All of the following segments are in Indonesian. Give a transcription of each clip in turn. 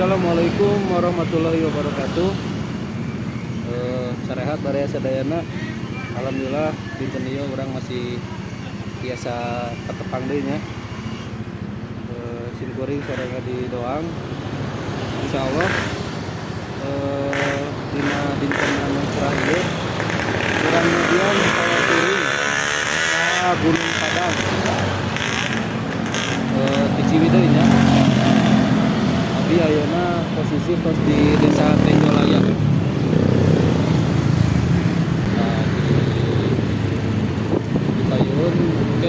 Assalamualaikum warahmatullahi wabarakatuh. Sarehat Baraya Sadayana. Alhamdulillah dinten ieu urang masih biasa ketepang deui nya. Sim kuring sareng di doang. Insyaallah dina dinten anu cerah ieu urang kemudian saya turun ka Gunung Padang. Di Ciwidey nya. Abi ayeuna posisi tos di Desa Tenjolaya. Nah,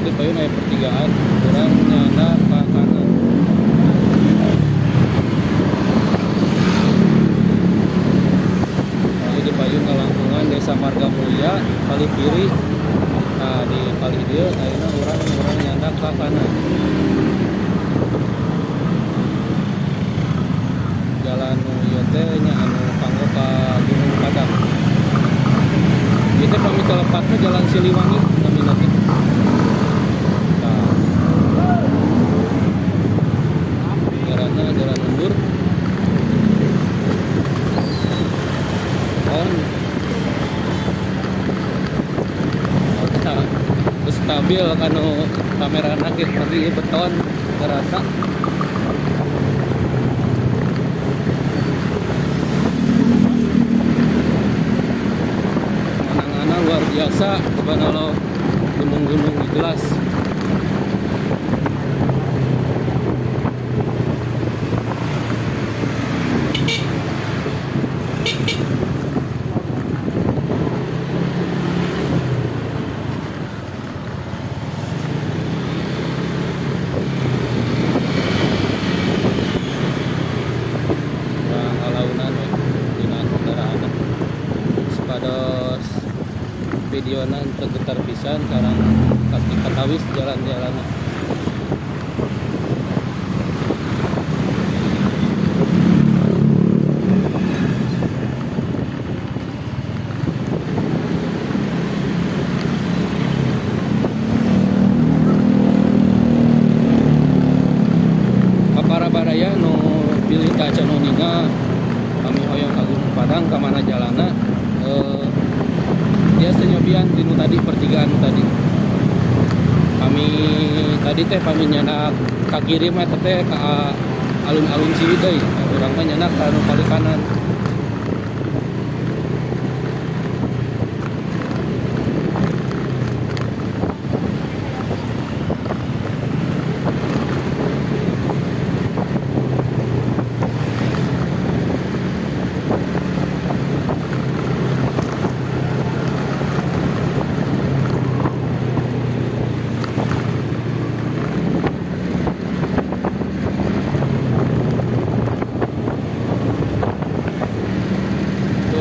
di Payun aya pertigaan, urang nyana ka kanan. Di Payun kalangkungan Desa Marga Mulia, Kali Kiri. Nah, di kali dieu ayeuna urang nyana ka kanan. Jalan ieu teh nya anu kanggo ka Gunung Padang. Ieu teh pami kalepatna Jalan Siliwangi namina teh. Nah. Jalanna jalan mundur. Terus stabil kanu kamera nakit lagi beton terasa. Luar biasa, subhanallah, gunung-gunung jelas. Nah, alaunan dina kendaraan sepados videona untuk getar pisan sareng kaki katawis jalan-jalan. Para baraya nu pilih ka Canoninga kami hoyong ka Gunung Padang ka mana jalana dia senyobian dinu tadi pertigaan tadi kami tadi teh kami nyana ka kiri mah teh ka alun-alun Ciwidey urang mah nyana ka anu kali kanan.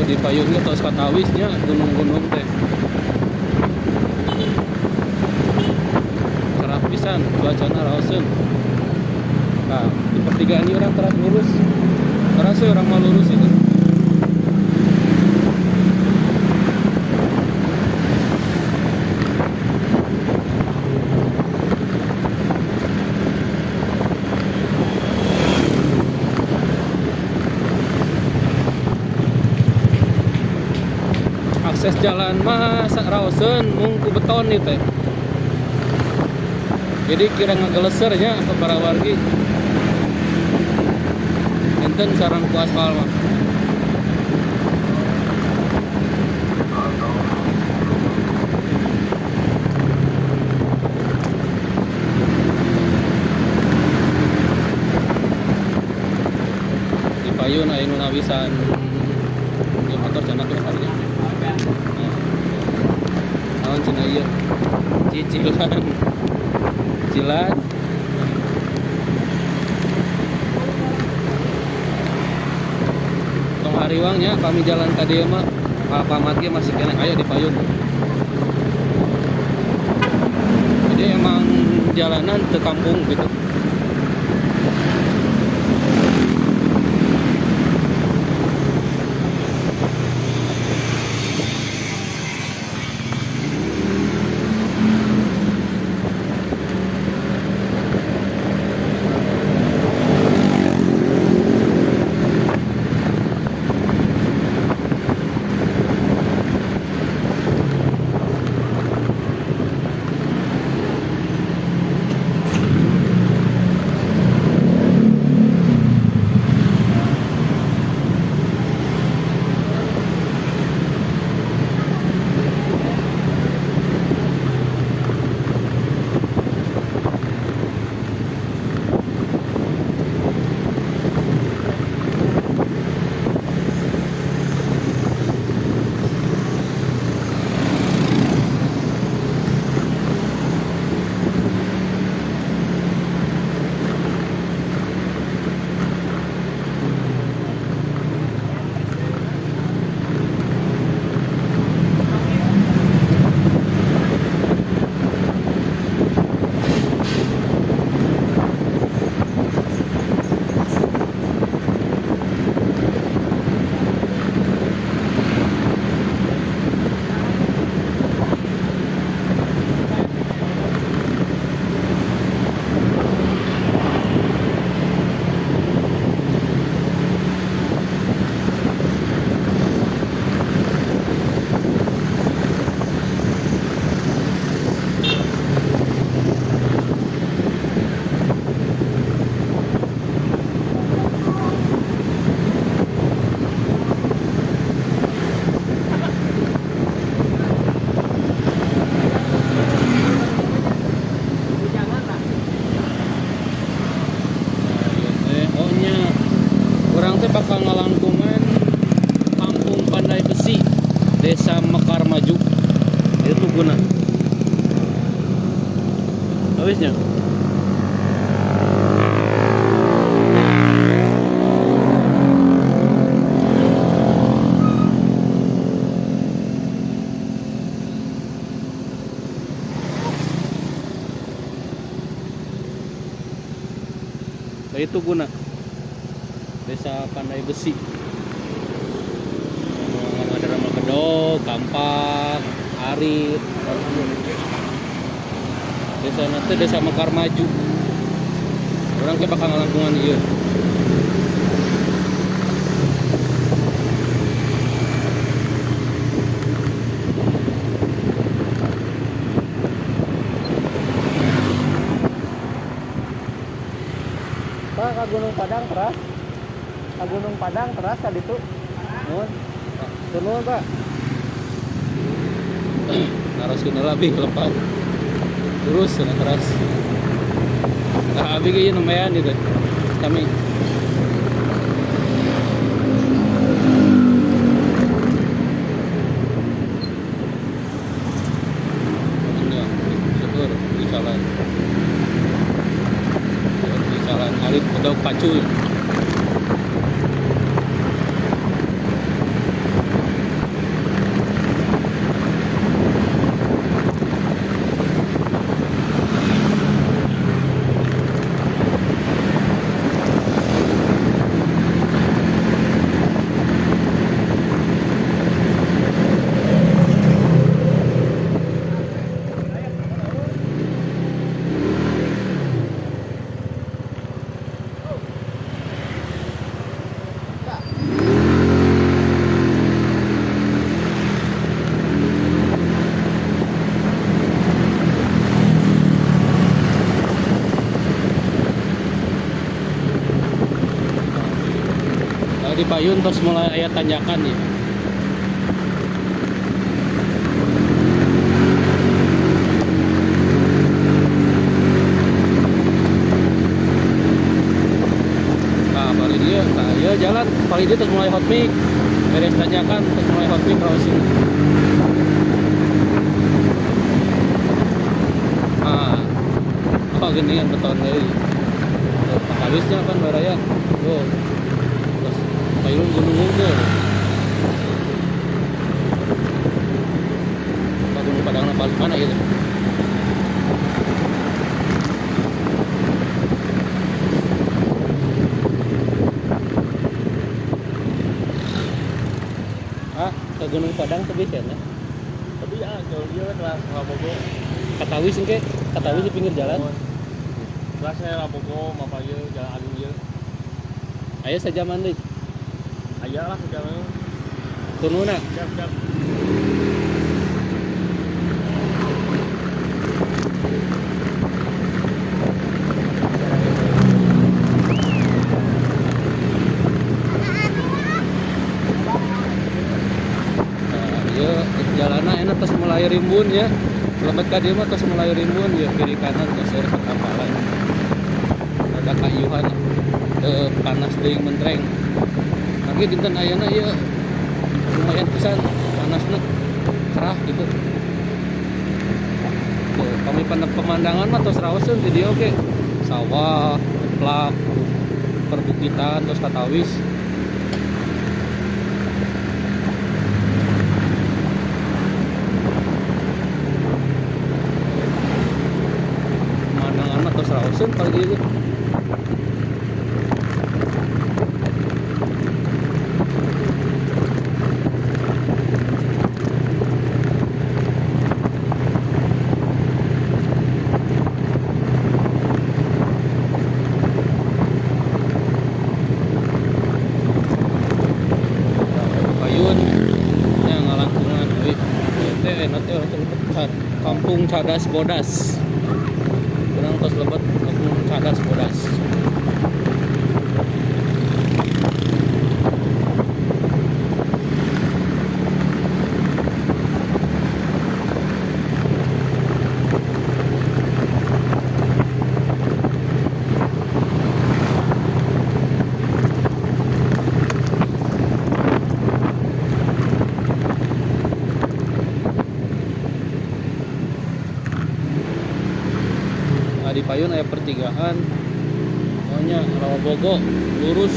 Di Payunnya tos katawisnya gunung-gunung teh cerah pisan cuacana raoseun. Nah di pertigaan ini orang terat lurus karena saya orang mau lurus itu akses jalan mah raoseun mung ku beton ieu teh. Jadi kira ngagelesernya ke para wargi. Enten sareng ku aspal mah. Di Payun aya nu nawisan di motor cenah teh kalinya. Naon cenah ieu? Cicilan. Cilan. Tong hariwangnya kami jalan ka dieu mah Alfamart ge masih kena aya di Payun. Jadi emang jalanan teu kampung gitu. teh bakal ngalangkungan Kampung Pandai Besi, Desa Mekar Maju. Itu guna. Habisnya. Itu guna Desa Pandai Besi. Ada Ramal Kedok, Kampak, Arit. Desa nanti Desa Mekar Maju. Orang ke bakal ngalangkungan ieu. Ka Gunung Padang teras. Ka Gunung Padang teras ka ditu. Nuhun. Nuhun, Pak. Naroskeun lebih lepas. Terus sana teras. Nah, abi ge lumayan itu. Kami ini syukur di jalan. Di jalan Arit Kedok Pacul. Di Payun terus mulai aya tanjakan ya. Nah, paling dia, ya jalan paling dia terus mulai hot mic, beres tanjakan terus mulai hot mic crossing. Gini yang beton dari habisnya kan baraya. Payung Gunung Unggul. Gunung Padang paling mana gitu? Ke Gunung Padang tuh bisa ya? Tapi ya kalau dia kelas Rapopo. Katawis engke, Katawis di pinggir jalan. Kelasnya Rapopo, Mapaya, Jalan Agung ya. Ayo saja mandi. Ayalah sekarang. Tununa. Siap. Jalanan enak terus mulai rimbun ya. Lebat ka dieu mah terus mulai rimbun ya, kiri kanan terus ada perkapalan. Ada kayuhan panas deui mentreng. Tapi dinten ayeuna ieu lumayan pisan panasna cerah gitu. Tuh, kami pemandangan mah terus raoseun di dieu oge. Sawah, plak, perbukitan terus Katawis. Terus rausun kalau gitu. Payun yang ngalangkungan nanti Kampung Cadas Bodas. Terus lebat Kampung Cadas Bodas. Payun aya pertigaan pokoknya Rawabogo lurus.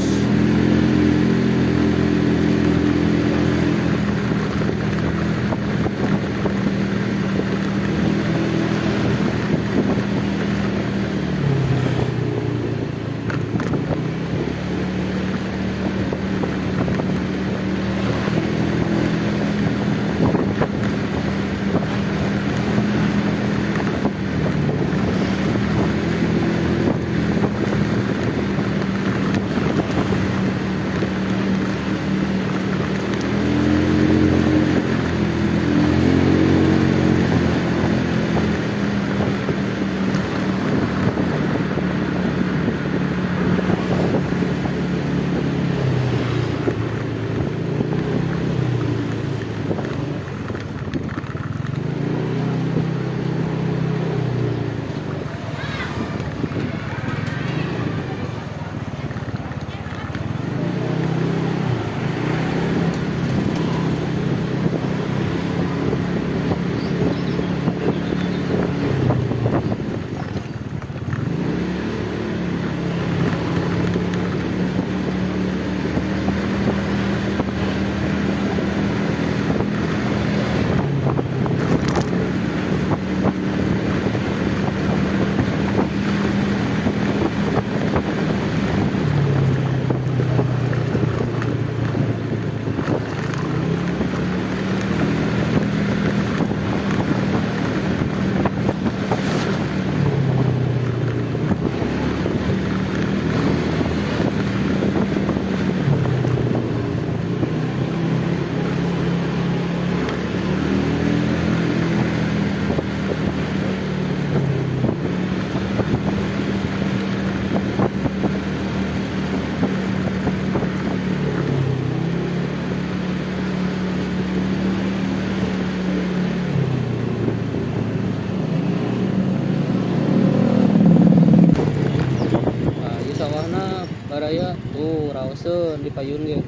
Baraya tuh raoseun di Payun ge.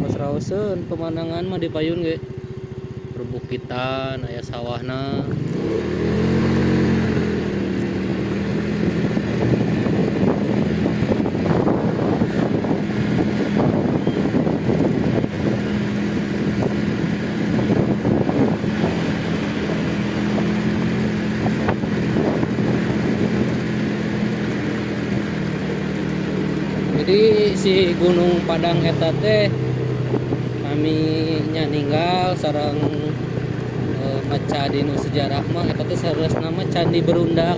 Pas raoseun pemandangan mah di Payun ge. Perbukitan aya sawahna. Jadi si Gunung Padang eta teh kami nya ninggal sareng maca dinu sejarah mah eta teh saresna mah Candi Berundak.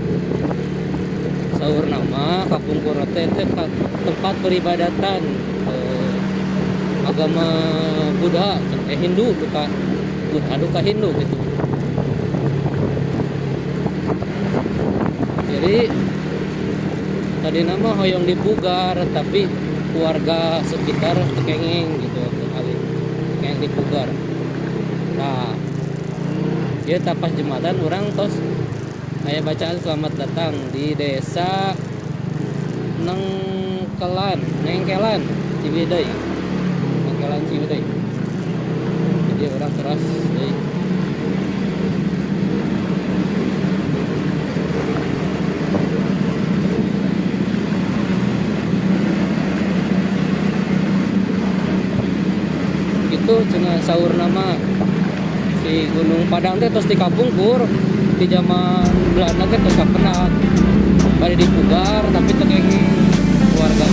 Saur nama kapungkur teh tempat peribadatan agama Buddha Hindu duka Buddha duka Hindu gitu. Jadi tadi nama hoyong dipugar tapi keluarga sekitar tekengeng gitu kali kayak dipugar. Nah dia tapas jembatan orang tos kayak bacaan selamat datang di desa Nengkelan Ciwidey. Jadi orang keras deh. Cenah saur nama si Gunung Padang teh tos dikapungkur di zaman Belanda teh tos kapenat bari dipugar tapi tekenging keluarga.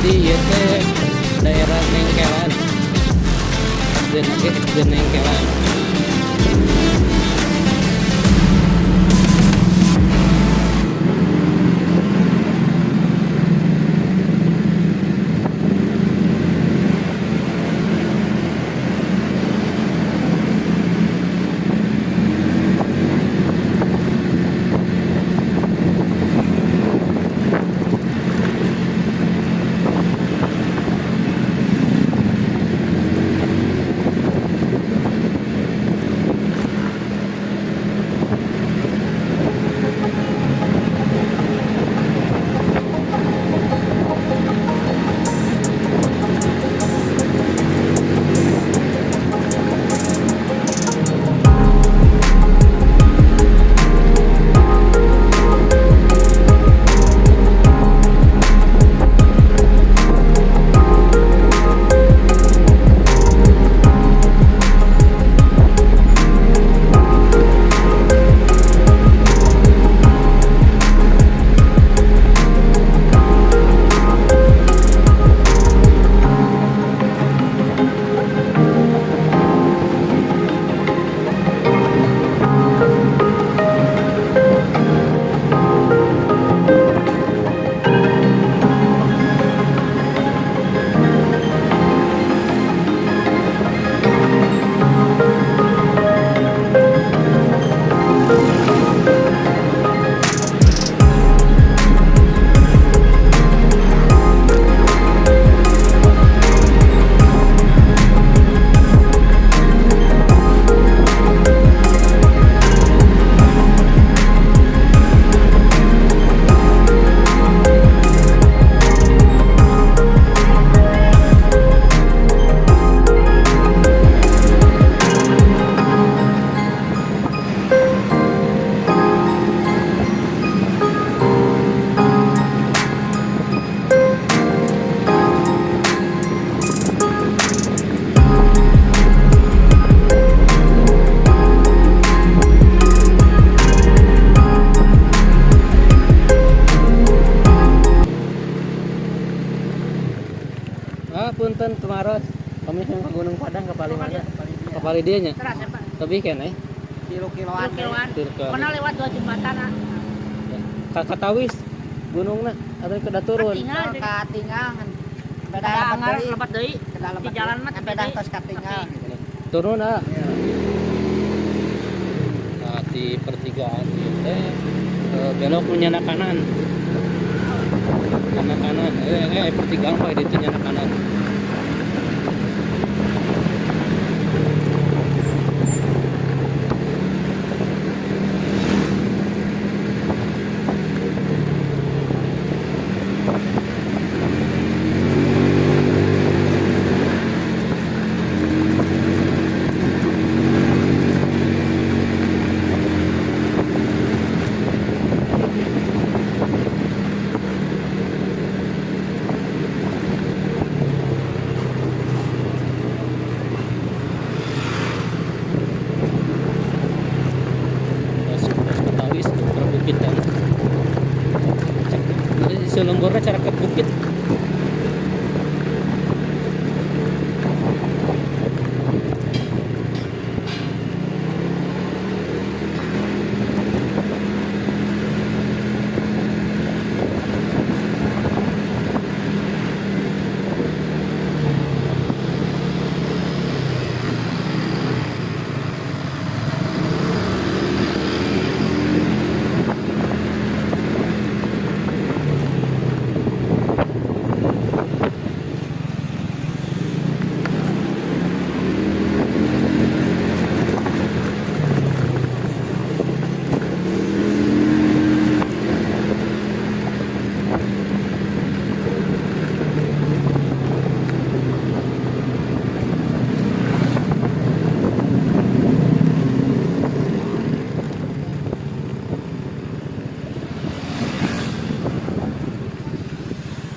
Jadi ieu teh daerah Nengkelan. Dan lagi di Nengkelan. Punten kemaros kami ke Gunung Padang ke Palimana ke Palidia nya Teras ya Pak. tapi keneh Kiloan. Kiloan. Pernah lewat 2 jembatan. ka Katawis gunungna atau ke Daturun Tinggal Katingal ada anggar lebat deui. Di jalan mah beda tos katingal gitu. turun ah nah, di pertigaan ieu teh belok nu nyana kanan pertigaan Pak di nyana kanan. Lemburnya cara ke bukit.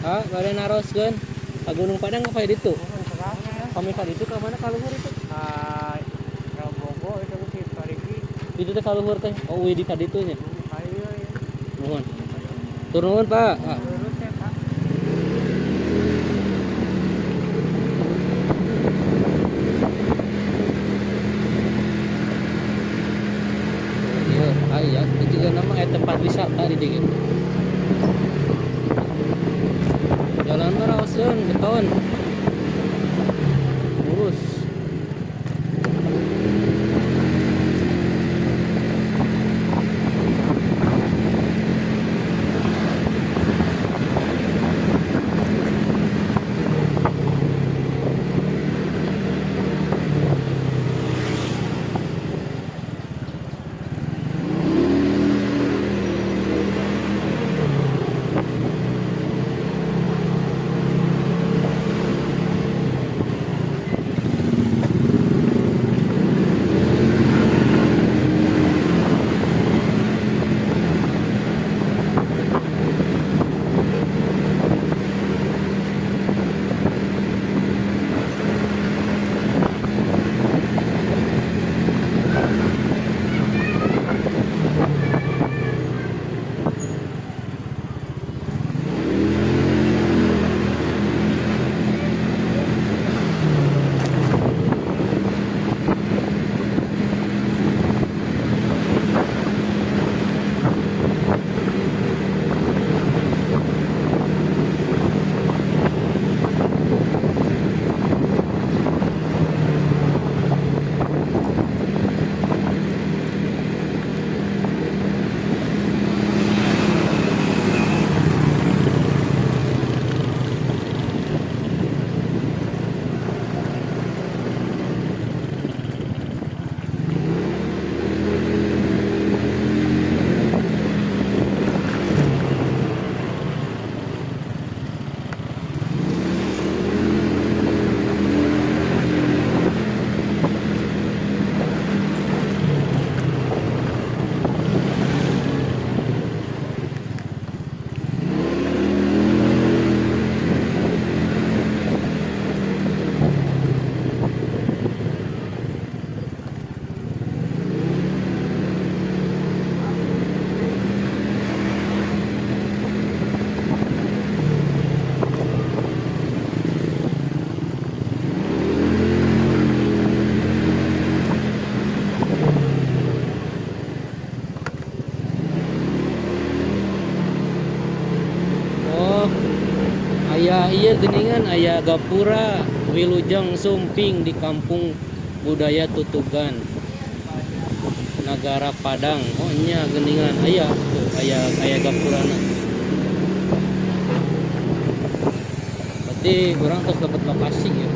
Ah, bari naroskeun ka Gunung Padang apa ditu? Kami ka ditu ka mana ka luhur itu? Ka Bogo itu sih Parigi. Itu teh ka luhur teh. Oh, di ka ditu nya. Ayo ya. Nuhun. Tur nuhun, Pak. Lurus ya, Pak. Sun, beton. Lurus. Aya iya geningan aya gapura Wilujeng Sumping di Kampung Budaya Tutugan Nagara Padang. Oh nya geningan aya tuh aya gapurana. Berarti kurang terus dapat lokasi ya.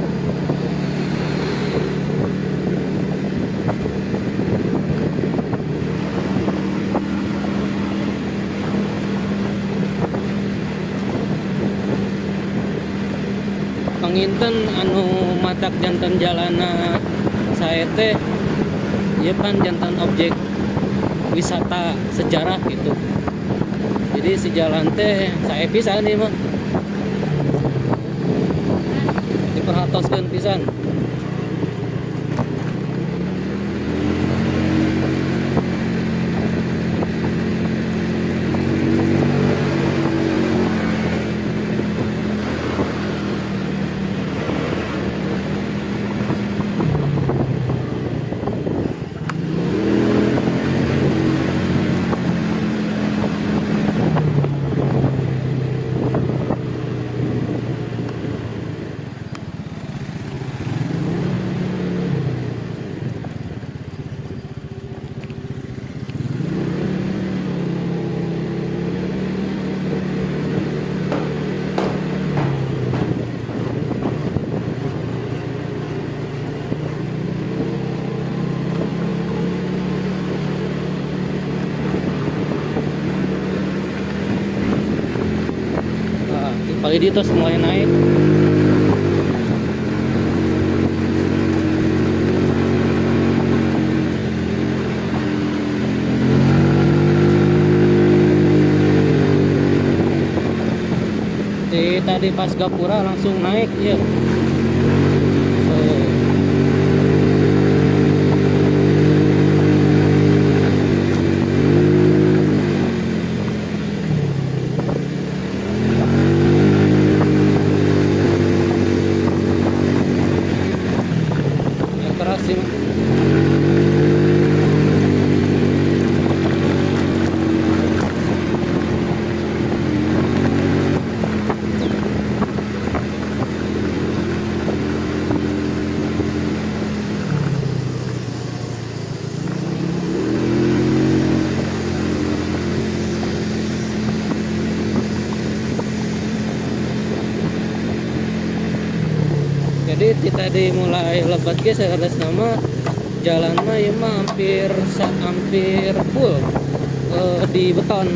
Panginten anu matak jantan jalana saya teh ya kan jantan objek wisata sejarah gitu. Jadi si jalan teh saya pisan nih mah diperhatoskeun pisan. Pagi di terus mulai naik. Tadi pas gapura langsung naik ya. Jadi kita dimulai lebat guys ada nama jalan mah ya mah hampir full di beton.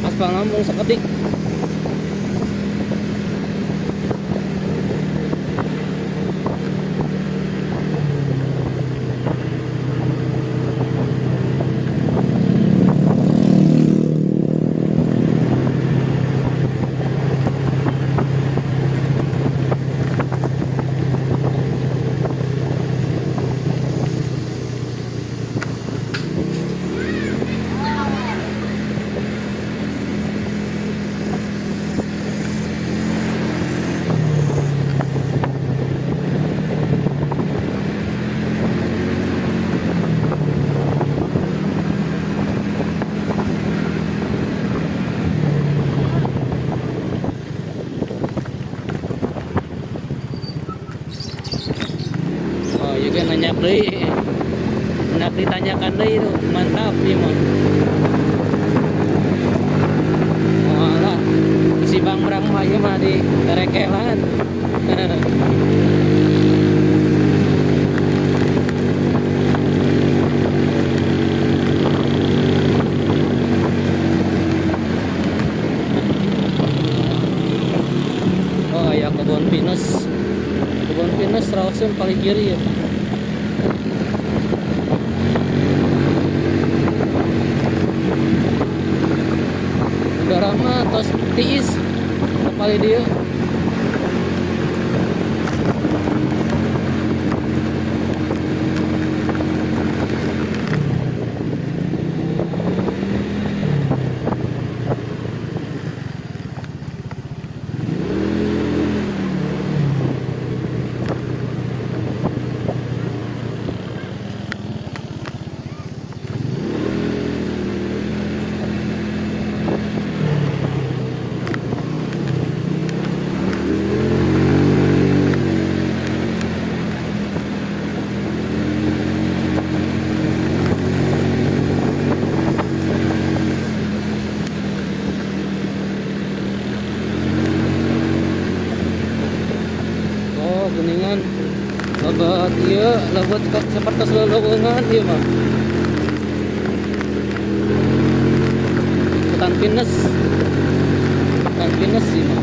Aspal ngambung seketik. Oh, juga nanya deui. Hendak ditanyakan deui itu, mantap ieu mah. Oh, alah. Si Bang Bram mah ieu mah di terekelan. Oh, ya kebun pinus. Kebun pinus Rawson paling kiri ya. Udara mah tos tiis kepali dia. Kuningan lebat iya lebat seperti selolongan iya mah hutan pinus sih mah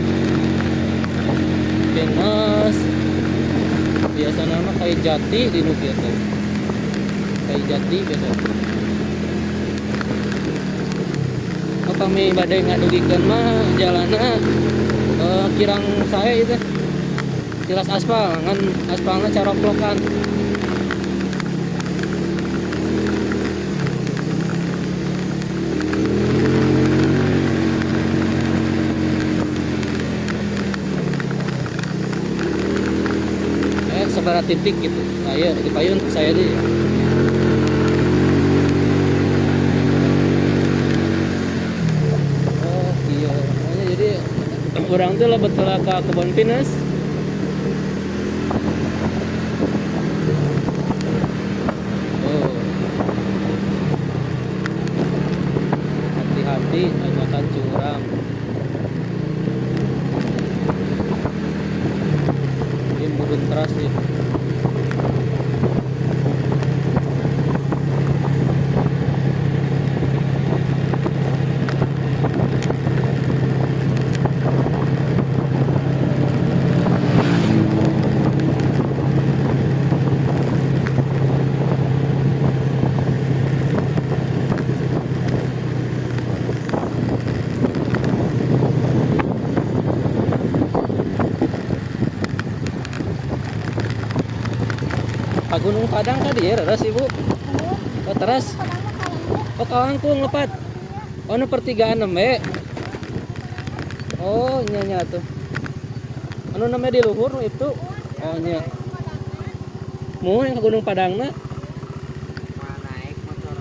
pinus biasa nama kayak jati di nuki itu kayak jati biasa. Oh, kami badai ngadugikan mah jalannya kirang saya itu jelas aspal, ngan aspalnya caroklokan. Sebarat titik gitu. Saya di payun saya di. Oh iya, makanya jadi orang tuh lah betul ke kebun pinus. Hati-hati tanyakan curang. Ini mudun teras nih. Pak Gunung Padang tadi ya, teras ibu. Oh teras. Oh kawangkung lepat. Oh nu pertigaan nembe. Oh nya tuh. Anu namanya di luhur itu. Oh nya. Mau yang ke Gunung Padang na? Naik motor.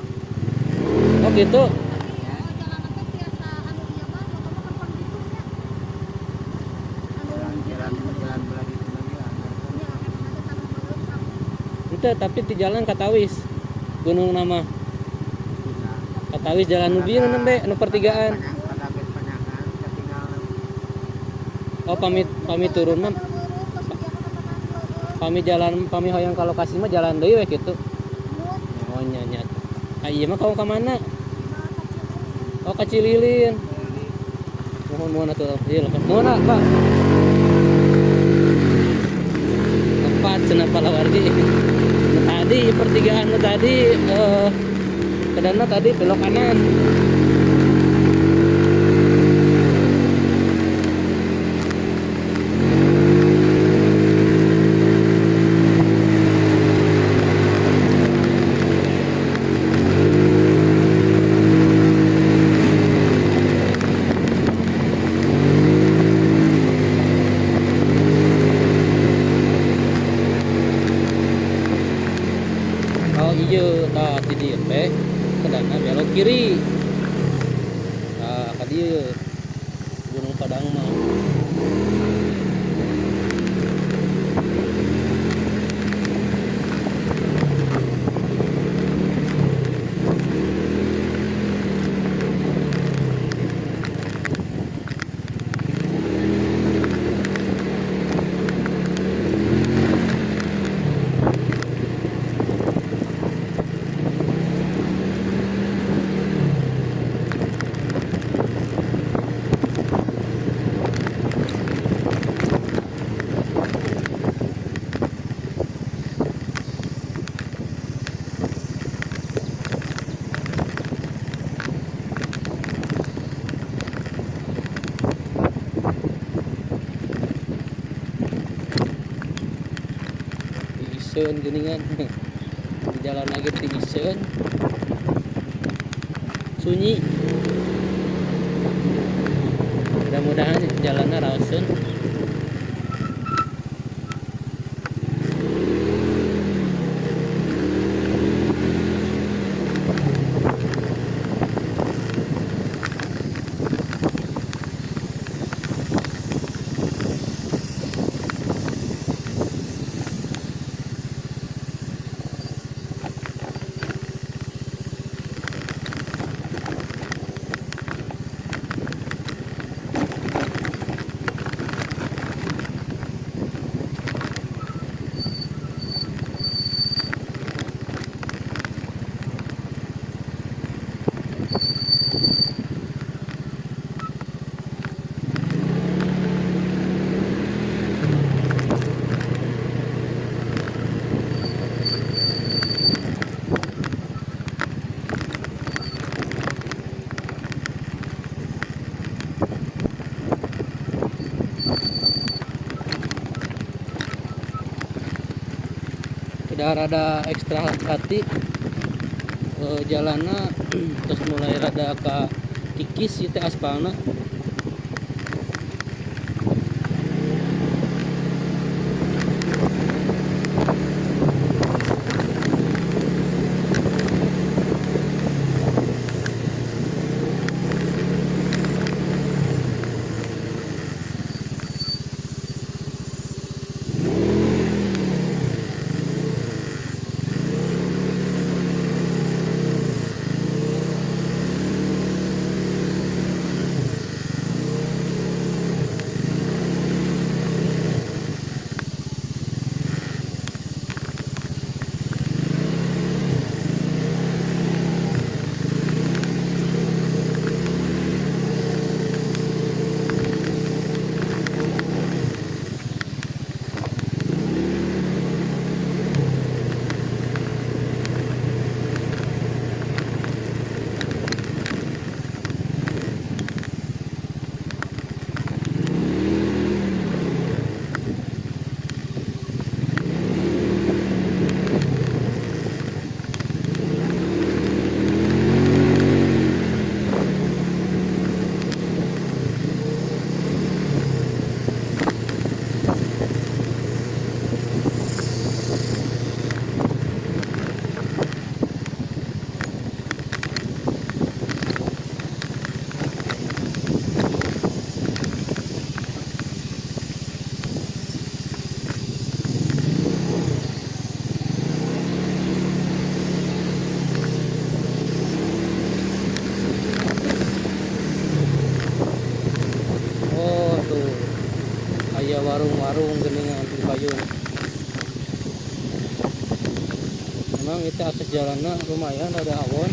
Oh gitu. Itu tapi di jalan Katawis. Gunung nama. Katawis jalan Nubi nembe anu pertigaan. Oh pamit turun mah Kami hoyong ka lokasi mah jalan deui we kitu. Oh nya. Ah ieu mah kamu ka mana? Oh ka Cililin. Mohon atuh. Ieu lepas. Mohon Pak. Tepat cenah palawargi. Tadi pertigaan tadi kedana tadi belok kanan. Oh iya, tah di dieu teh kedana belok kiri. Nah, ka dieu Gunung Padang mah. Di Iseun geuningan. Di jalan lagi di Iseun. Sunyi. Mudah-mudahan jalannya raoseun. Udah rada ekstra hati jalannya terus mulai rada ka kikis itu aspalna. Warung-warung geningan di payung. Emang itu akses jalannya lumayan ada awon.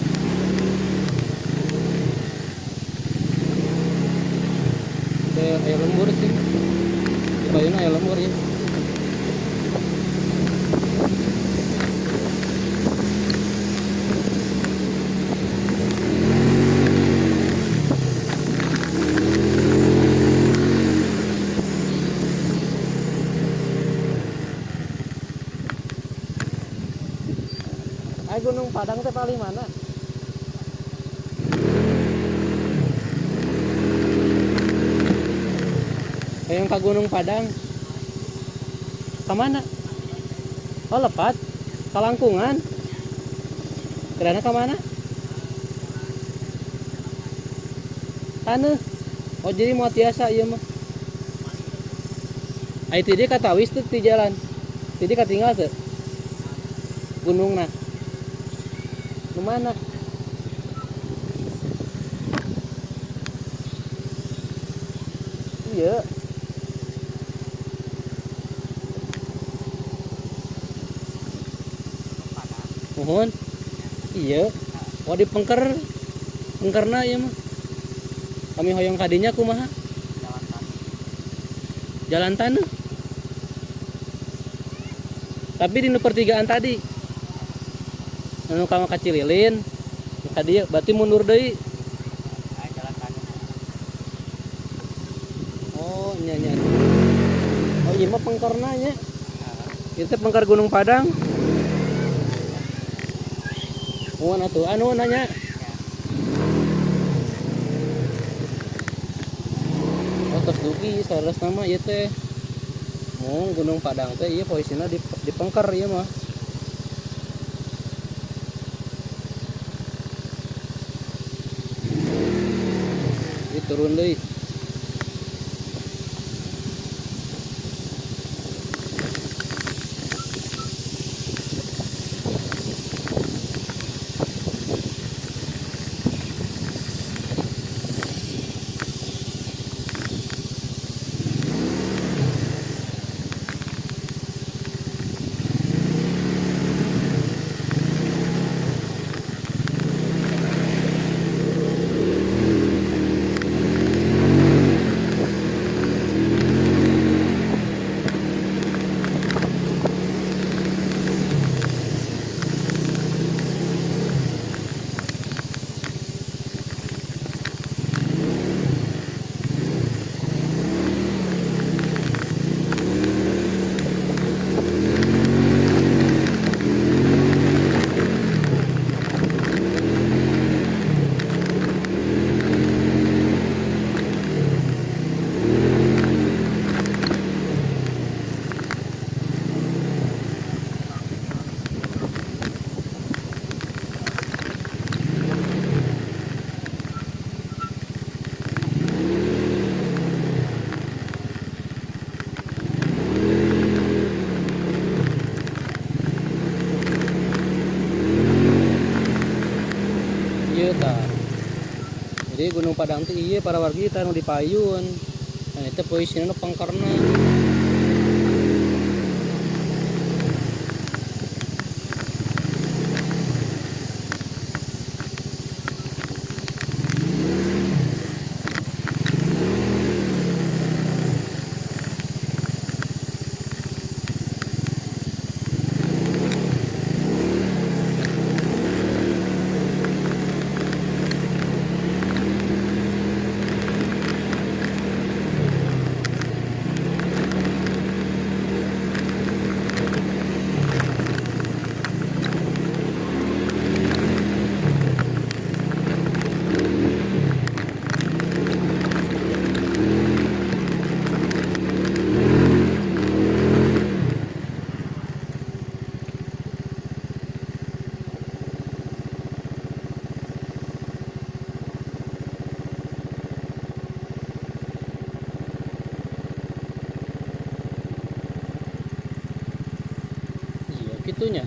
Kayak air lembur sih. Bayangin air lembur ya. Ay Gunung Padang teh paling mana? Yang ke Gunung Padang. Kemana? Oh lepat. Kalangkungan. Kira kemana? Taneuh. Oh jadi mau tiasa iya mah. Ai tadi kata wis tuh di jalan. Jadi katinggal tuh. Gunung nah. Kemana? Iya. Mohon. Iya. Oh di pengkerna ya mah. Kami hoyong kadinya kumaha? Jalan tanah. Tapi di pertigaan tadi. Anu kamu kacililin. Tadi berarti mundur deui. Oh, nya. Oh, iya mah pengkernanya. Itu pengker Gunung Padang. Oh, anu nanya. Oh, tos dugi sanes nama ieu teh. Oh, Gunung Padang teh ieu posisinya di pengker ieu mah. Turun deui. Jadi Gunung Padang itu iya para warga kita nu dipayun. Nah itu posisinya pangkarna. Gitunya.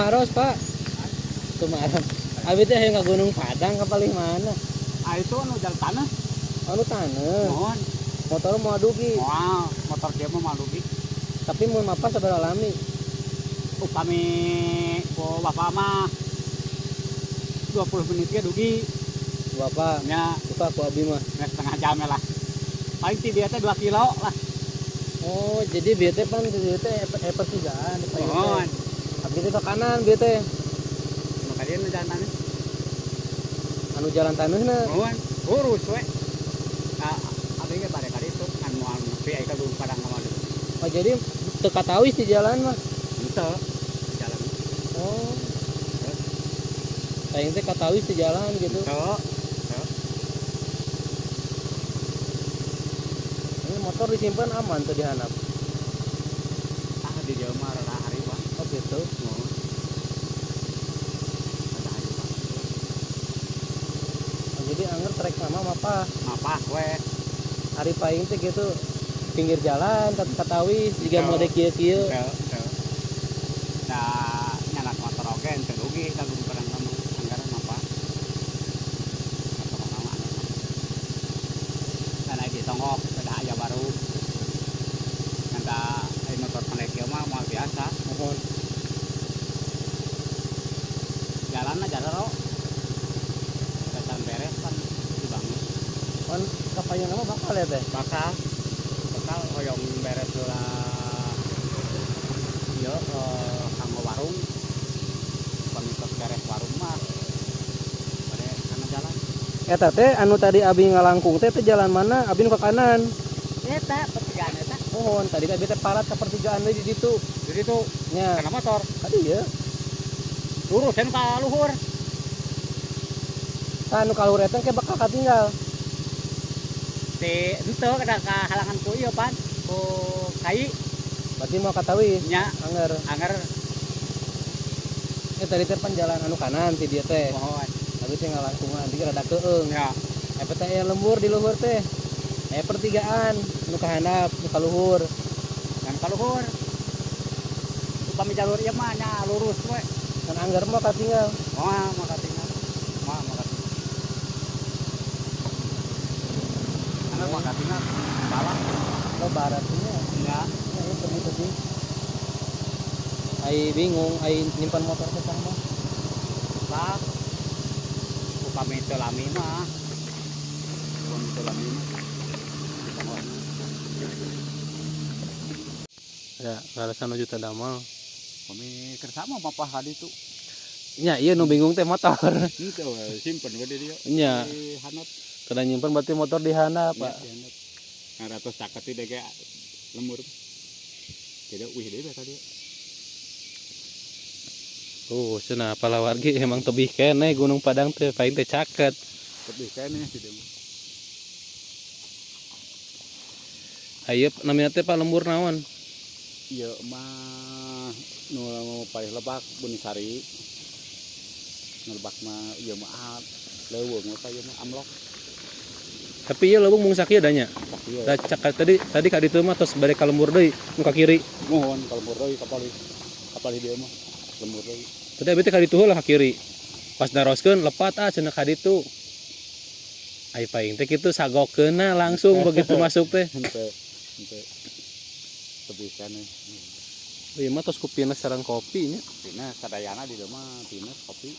Maros Pak. Tumaros. Abi teh hayang ka Gunung Padang ka paling mana? Ah itu anu jalan tanah. Anu taneuh. Mohon. Motor mau dugi. Wah, motor dia mah malugi. Tapi mun mapas sabaraha lami? Upami ku bapak mah 20 menit ge dugi. Bapak, Nya suka aku abi mah. setengah jam lah. Paling ti dia teh 2 kilo lah. Oh, jadi bieu teh pan dieu teh pertigaan di payun Mohon. teh. Abi teh ke kanan bieu teh. Maka dia jalan tanah. Anu jalan taneuhna. Mohon. Urus we. Abi ge bare kali itu kan moal nepi aya ka Gunung Padang mah. Oh, jadi teu katawis di jalan mah. Henteu jalan. Oh. Aing teh katawis di jalan gitu. Henteu. Ini motor disimpan aman tuh dihanap. Ah di dia mah rada hari Bang. Oh gitu. Mohon. Rada hari Bang. Oh, jadi anger trek nama apa? Apa we? Hari paing teh gitu pinggir jalan katawis jika Betul. mode kieu-kieu. Henteu. Nah, nyanak motor oge ente dugi ka Gunung Padang mah anggaran apa? Motor nama anu. Kana di Tonggok ada aya baru. Nanda ai motor pendek ieu mah moal biasa. Mohon. Jalanna jarero. Jalan beres kan dibangun. Kan kapayun nama bakal ya teh. Bakal hoyong beres lah. Ieu kanggo warung. Pamitos beres warung mah. Bade kana jalan. Eta teh anu tadi abi ngalangkung teh jalan mana? Abi nu ke kanan. Eta pertigaan eta. Mohon tadi abi teh parat ke pertigaan deui di ditu. Jadi tuh Nya, kana motor tadi ya. lurus kan ka luhur. Anu kalur eta ke bakal katinggal. Ti henteu kada kahalangan ku ieu pan. Ku kai Berarti mau katawis. nya Anger. anger Tadi teh pan jalan anu kanan ti dieu teh. mohon. Abi teh ngalangkungan, di rada keung. Ya, Eta teh aya lembur di luhur teh. Aya pertigaan, nu ka handap, nu ka luhur. kan ka luhur. Upami jalur ieu mah nya lurus we. Kan anggar mah katinggal. Moal maka tinggal. Moal maka tinggal. Angger maka tinggal. Salah. Lo baratnya. Ya, Ya, itu tadi. Ai bingung, ai nyimpan motor ke sana. lah. Upami teu lami mah. Upami teu lami mah. Mohon. Ya, ngarasan juta damal. Kami kersama papa hadi tu. Nya, iya nu bingung teh motor. Itu simpen we dia. Nya, Di hanap. kada nyimpan berarti motor di handap, Pak. Di hanap. Ngaratos caket ti dege lemur. Tidak wih deui tadi. Oh, cenah palawargi emang tebih keneh Gunung Padang teh paling teh caket. Lebih kene di dia. Ayeuna namina teh Pak lembur naon? Ieu mah nu paling lebak Bunisari. Lebak mah ieu mah leuweung mah ieu mah amlok. Tapi ieu leuweung mung sakieu da nya. Ieu. Da caket tadi ka ditu mah tos bade ka lembur deui, nu ka kiri. Mohon kalau lembur deui kapal dia mah lembur deui. Tadi abi teh ka ditu heula ka kiri. Pas naroskeun lepat cenah ka ditu. Ai paing teh kitu sagokeunna langsung begitu masuk teh. Henteu lebih kene. Ieu mah tos kupina sareng kopi nya. Tina sadayana di dieu mah tina kopi.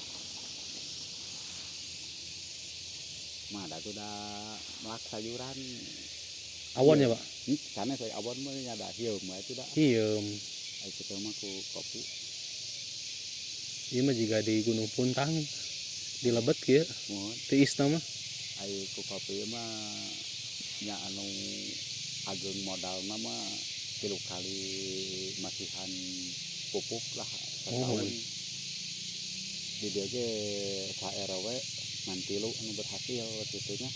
Mah da tuh da melak sayuran. Awon ya, Pak. Sana saya awon mah nya da hieum we itu da. Hieum. Ai kitu mah ku kopi. Ieu mah jiga di Gunung Puntang. Di Lebet kieu. Mohon Tiis mah. ai ku kopi mah nya anu ageng modalna mah 3 kali masihan pupuk lah setahun. Di dieu ge KRW nanti lu anu berhasil kitunya.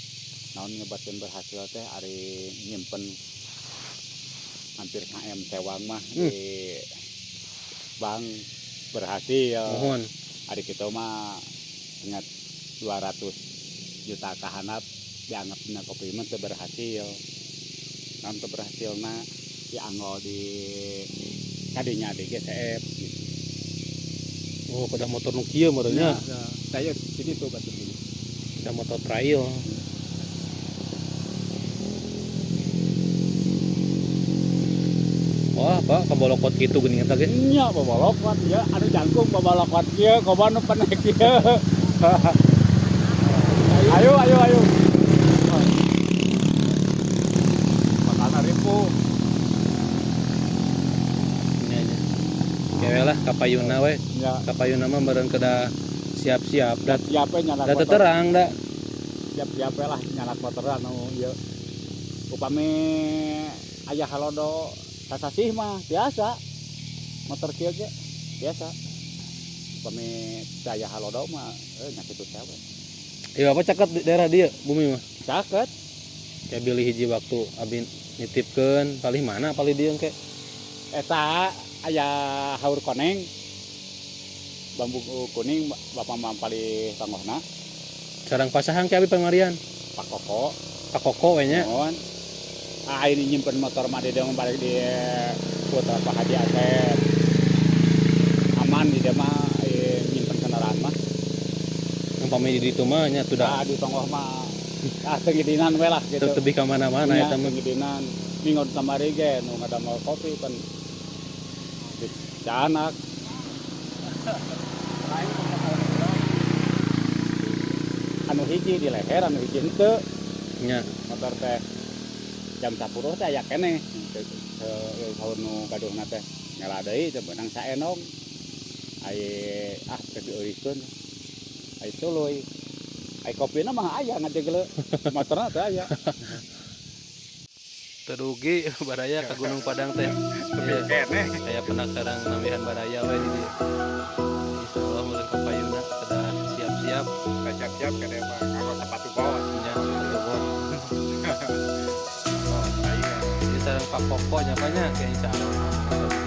Naon nyebatkeun berhasil teh ari nyimpen hampir KM tewang mah di bank berhasil. Mohon. Ari kitu mah ingat 200 juta kahanap dianggap dina kopi mah teu berhasil. Namun teu berhasilna dianggo di kadinya di GCF gitu. Oh, pada motor nu kieu meureunnya. Saya jadi tuh batu ini. Ada motor trail. Wah, Pak, kabolokot gitu geuning eta ge. Nya babalokot ya, anu jangkung babalokot kieu, koba nu penek kieu. Ayo. Makana ribu. Nya nya. Kewe lah kapayuna we. Ya, Kapayuna mah meureun kedah siap-siap dat siapa nyalak da motor. terang da. Siap lah nyalak motor anu ieu. Upami aya halodo sasasih mah biasa. Motor kieu ge biasa. Upami aya halodo mah nya kitu teh we. Ieu apa caket di daerah dieu bumi mah. Caket. Kayak pilih hiji waktu abi nitipkeun palih mana palih dieu engke. Eta aya haur koneng. Bambu kuning bapak mampali tanggohna. Sareng pasahan ke abi pamarian. Pak Koko. Pak Koko we nya. Mohon. Ini nyimpen motor mah dia balik di putra Pak Haji Asep. Aman di dia mah nyimpen kendaraan mah. Umpami di ditu mah nya teu da Di tonggoh mah teugidinan we lah gitu. teu tebih ka mana-mana Nya, eta mah. teugidinan minggon kamari ge nu ngadamel kopi pan di Canak. Anu hiji di leher, anu hiji henteu. Nya. Motor teh jam 10 teh aya keneh tahun nu gaduhna teh nyala deui teh beunang saenong ai teh dieuriskeun ai tuluy ai kopina mah aya ngajegle motorna teh aya Terugi baraya ke Gunung Padang teh. Iya. keneh Saya pernah sareng namihan baraya we di dieu. Insyaallah meureun kapayuna kedah siap-siap siap-siap kada mah nganggo sepatu bawah nya betul. Jadi sareng Pak Koko nya banyak ya insyaallah.